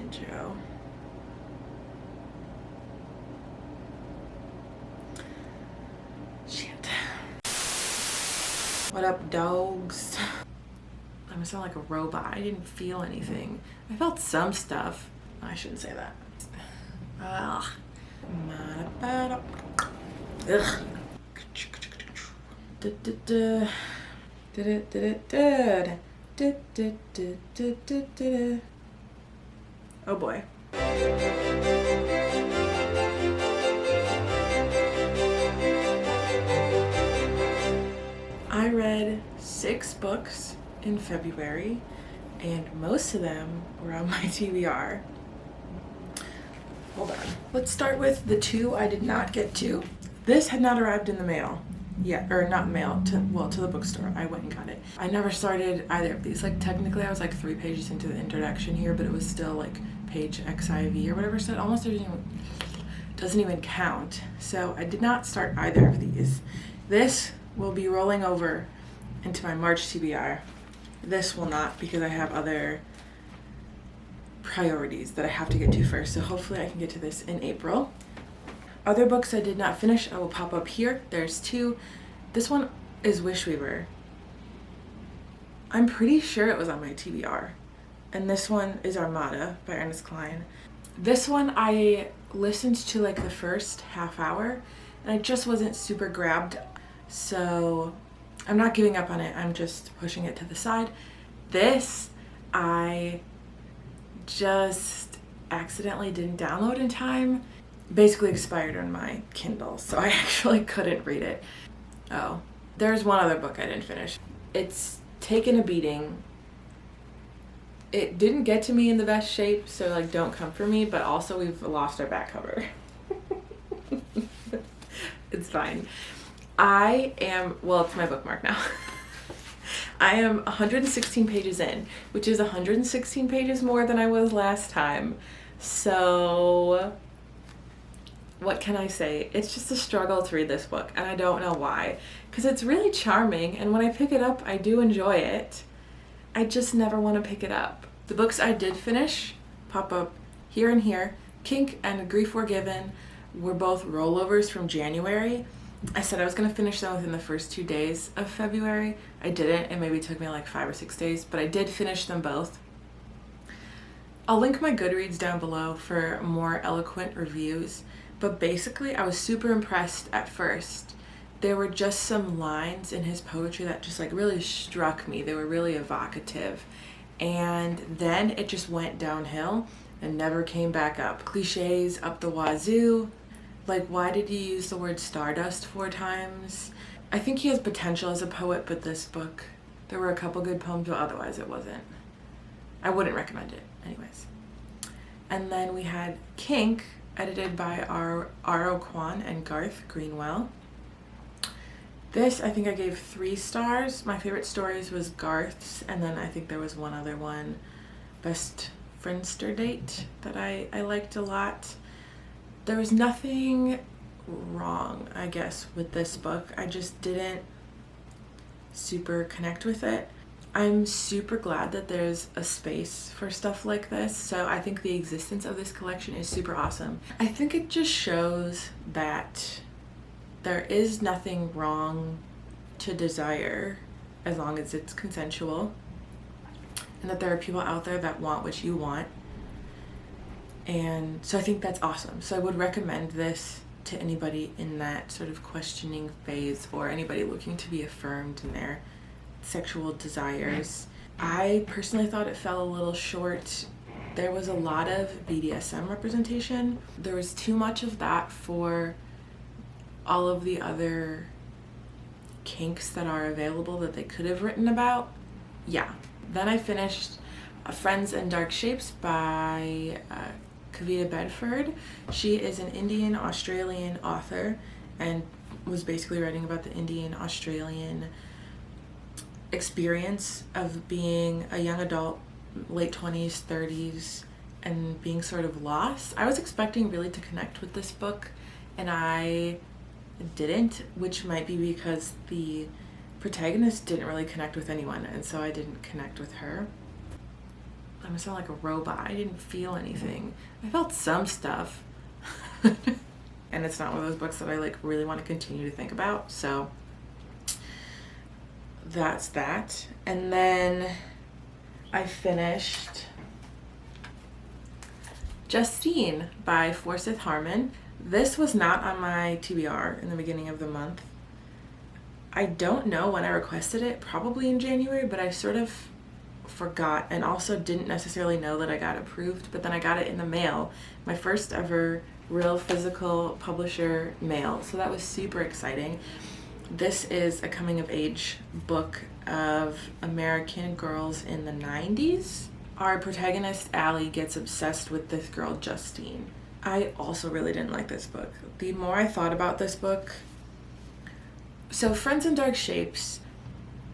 intro. Shit. What up, dogs? I'm gonna sound like a robot. I didn't feel anything. I felt some stuff. I shouldn't say that. Ugh. Ugh. Oh boy. I read 6 books in February, and most of them were on my TBR. Hold on. Let's start with the 2 I did not get to. This had not arrived in the mail yet, or not mail, to the bookstore. I went and got it. I never started either of these. Like, technically I was like 3 pages into the introduction here, but it was still like page XIV or whatever, so it almost doesn't even count. So I did not start either of these. This will be rolling over into my March TBR. This will not, because I have other priorities that I have to get to first. So hopefully I can get to this in April. Other books I did not finish, I will pop up here. There's 2. This one is Wishweaver. I'm pretty sure it was on my TBR. And this one is Armada by Ernest Klein. This one I listened to like the first half hour, and I just wasn't super grabbed. So I'm not giving up on it. I'm just pushing it to the side. This, I just accidentally didn't download in time. Basically expired on my Kindle, so I actually couldn't read it. Oh, there's one other book I didn't finish. It's taken a beating. It didn't get to me in the best shape, so like don't come for me, but also we've lost our back cover. It's fine. It's my bookmark now. I am 116 pages in, which is 116 pages more than I was last time. So what can I say? It's just a struggle to read this book, and I don't know why. Because it's really charming, and when I pick it up, I do enjoy it. I just never want to pick it up. The books I did finish pop up here and here. Kink and Grief Forgiven were both rollovers from January. I said I was going to finish them within the first 2 days of February. I didn't. It maybe took me like 5 or 6 days, but I did finish them both. I'll link my Goodreads down below for more eloquent reviews, but basically I was super impressed at first. There were just some lines in his poetry that just like really struck me. They were really evocative, and then it just went downhill and never came back up. Cliches up the wazoo. Like, why did you use the word stardust 4 times? I think he has potential as a poet, but this book, there were a couple good poems, but otherwise it wasn't. I wouldn't recommend it, anyways. And then we had Kink, edited by R.O. Kwan and Garth Greenwell. This, I think I gave 3 stars. My favorite stories was Garth's, and then I think there was one other one, Best Friendster Date, that I liked a lot. There was nothing wrong, I guess, with this book. I just didn't super connect with it. I'm super glad that there's a space for stuff like this, so I think the existence of this collection is super awesome. I think it just shows that there is nothing wrong to desire as long as it's consensual, and that there are people out there that want what you want. And so I think that's awesome. So I would recommend this to anybody in that sort of questioning phase, or anybody looking to be affirmed in their sexual desires. I personally thought it fell a little short. There was a lot of BDSM representation. There was too much of that for all of the other kinks that are available that they could have written about. Yeah. Then I finished Friends in Dark Shapes by Kavita Bedford. She is an Indian-Australian author and was basically writing about the Indian-Australian experience of being a young adult, late 20s, 30s, and being sort of lost. I was expecting really to connect with this book, and I didn't, which might be because the protagonist didn't really connect with anyone, and so I didn't connect with her. I'm gonna sound like a robot. I didn't feel anything. I felt some stuff. And it's not one of those books that I like really want to continue to think about. So that's that. And then I finished Justine by Forsyth Harmon. This was not on my TBR in the beginning of the month. I don't know when I requested it, probably in January, but I sort of forgot and also didn't necessarily know that I got approved, but then I got it in the mail, my first ever real physical publisher mail, so that was super exciting. This is a coming of age book of American girls in the 90s. Our protagonist, Allie, gets obsessed with this girl, Justine. I also really didn't like this book. The more I thought about this book, so Friends in Dark Shapes,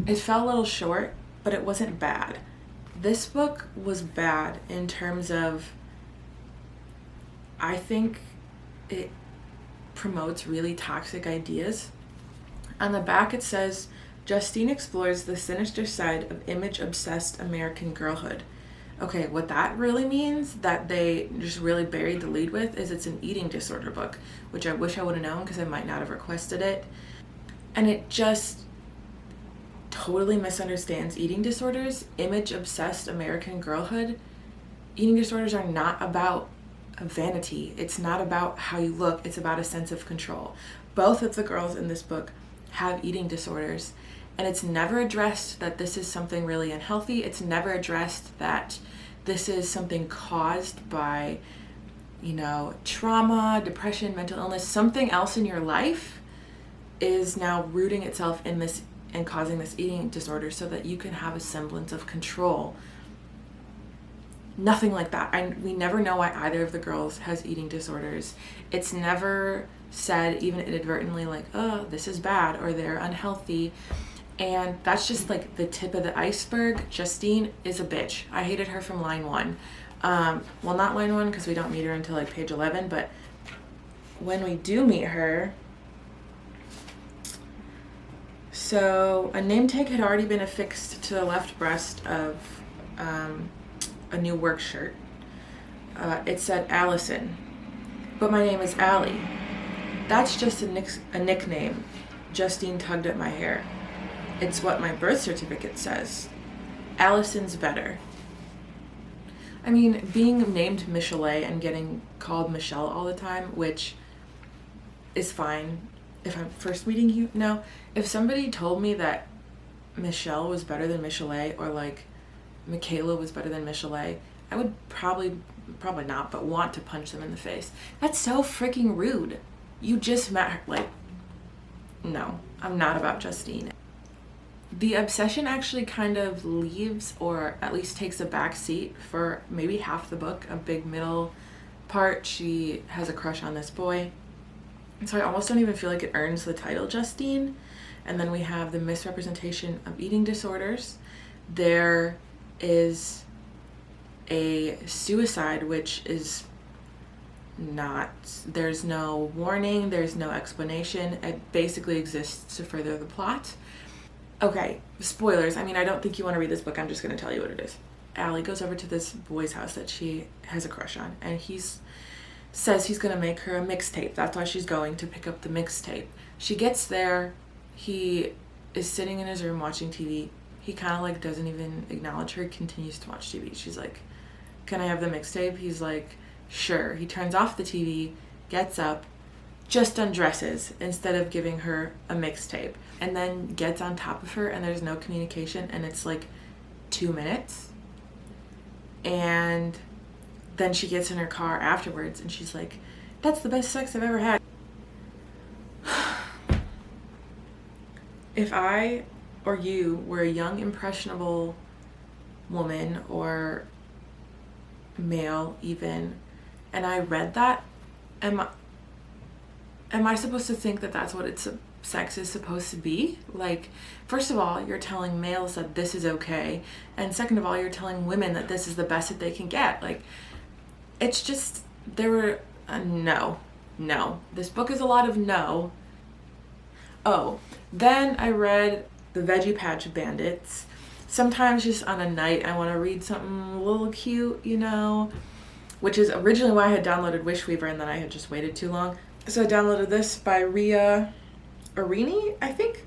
it fell a little short, but it wasn't bad. This book was bad in terms of, I think it promotes really toxic ideas. On the back it says, Justine explores the sinister side of image-obsessed American girlhood. Okay, what that really means, that they just really buried the lead with, is it's an eating disorder book, which I wish I would have known because I might not have requested it. And it just totally misunderstands eating disorders, image-obsessed American girlhood. Eating disorders are not about vanity. It's not about how you look. It's about a sense of control. Both of the girls in this book have eating disorders, and it's never addressed that this is something really unhealthy. It's never addressed that this is something caused by, trauma, depression, mental illness. Something else in your life is now rooting itself in this and causing this eating disorder so that you can have a semblance of control. Nothing like that. We never know why either of the girls has eating disorders. It's never said, even inadvertently, like, oh, this is bad or they're unhealthy. And that's just like the tip of the iceberg. Justine is a bitch. I hated her from line 1. Well, not line 1 because we don't meet her until like page 11, but when we do meet her, so a name tag had already been affixed to the left breast of a new work shirt. It said Allison, but my name is Allie. That's just a nickname. Justine tugged at my hair. It's what my birth certificate says. Allison's better. I mean, being named Michelet and getting called Michelle all the time, which is fine if I'm first meeting you. No, if somebody told me that Michelle was better than Michelet, or like Michaela was better than Michelet, I would probably not, but want to punch them in the face. That's so freaking rude. You just met her. Like, no, I'm not about Justine. The obsession actually kind of leaves, or at least takes a back seat for maybe half the book. A big middle part, she has a crush on this boy. And so I almost don't even feel like it earns the title Justine. And then we have the misrepresentation of eating disorders. There is a suicide, which is not, there's no warning, there's no explanation. It basically exists to further the plot. Okay, spoilers. I mean, I don't think you want to read this book. I'm just going to tell you what it is. Allie goes over to this boy's house that she has a crush on, and says he's going to make her a mixtape. That's why she's going to pick up the mixtape. She gets there. He is sitting in his room watching TV. He kind of like doesn't even acknowledge her, continues to watch TV. She's like, can I have the mixtape? He's like, sure. He turns off the TV, gets up, just undresses instead of giving her a mixtape, and then gets on top of her, and there's no communication, and it's like 2 minutes. And then she gets in her car afterwards and she's like, that's the best sex I've ever had. If I or you were a young, impressionable woman or male even, and I read that, am I supposed to think that that's what sex is supposed to be? Like, first of all, you're telling males that this is okay, and second of all, you're telling women that this is the best that they can get. Like, it's just, there were no. This book is a lot of no. Oh, then I read The Veggie Patch Bandits. sometimes just on a night I want to read something a little cute, you know, which is originally why I had downloaded Wish Weaver and then I had just waited too long. So I downloaded this by Ria Arini, I think.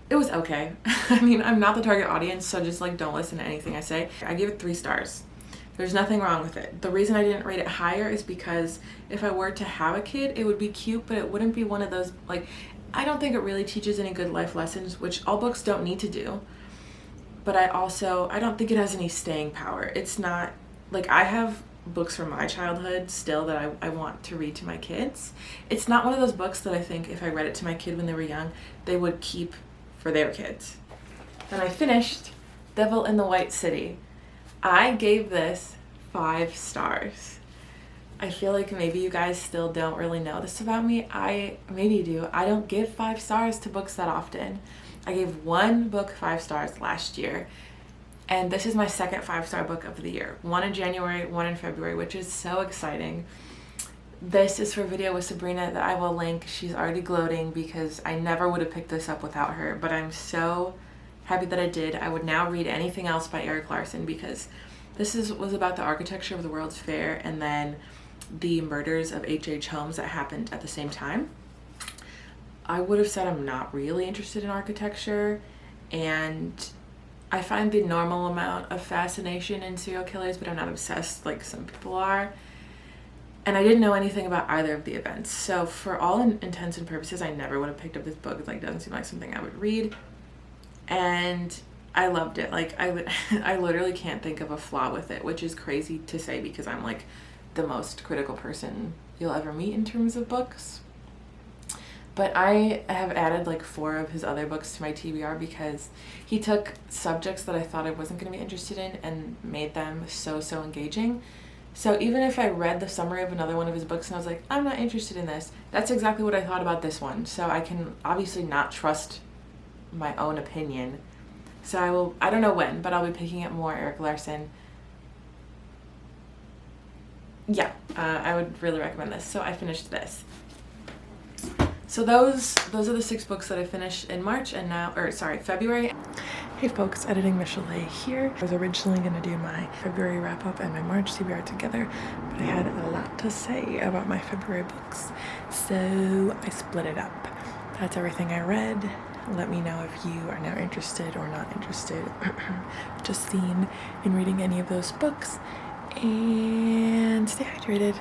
It was okay. I mean, I'm not the target audience, so just like don't listen to anything I say. I gave it 3 stars. There's nothing wrong with it. The reason I didn't rate it higher is because if I were to have a kid, it would be cute, but it wouldn't be one of those, like, I don't think it really teaches any good life lessons, which all books don't need to do. But I don't think it has any staying power. It's not, like, I have books from my childhood still that I want to read to my kids. It's not one of those books that I think if I read it to my kid when they were young, they would keep for their kids. Then I finished Devil in the White City. I gave this 5 stars. I feel like maybe you guys still don't really know this about me. Maybe you do. I don't give 5 stars to books that often. I gave one book 5 stars last year, and this is my second 5-star book of the year. One in January, one in February, which is so exciting. This is for Video with Sabrina that I will link. She's already gloating because I never would have picked this up without her, but I'm so happy that I did. I would now read anything else by Erik Larson because this was about the architecture of the World's Fair and then the murders of H.H. Holmes that happened at the same time. I would have said I'm not really interested in architecture, and I find the normal amount of fascination in serial killers, but I'm not obsessed like some people are. And I didn't know anything about either of the events. So for all intents and purposes, I never would have picked up this book. It like doesn't seem like something I would read. And I loved it. Like I literally can't think of a flaw with it, which is crazy to say because I'm like the most critical person you'll ever meet in terms of books. But I have added like 4 of his other books to my TBR because he took subjects that I thought I wasn't going to be interested in and made them so engaging. So even if I read the summary of another one of his books and I was like, I'm not interested in this, that's exactly what I thought about this one. So I can obviously not trust my own opinion. So I don't know when, but I'll be picking up more Erik Larson. Yeah, I would really recommend this. So I finished this. So those are the 6 books that I finished in March and February. Hey folks, Editing Michelet here. I was originally going to do my February wrap up and my March TBR together, but I had a lot to say about my February books, so I split it up. That's everything I read. Let me know if you are now interested or not interested, just seen in reading any of those books, and stay hydrated.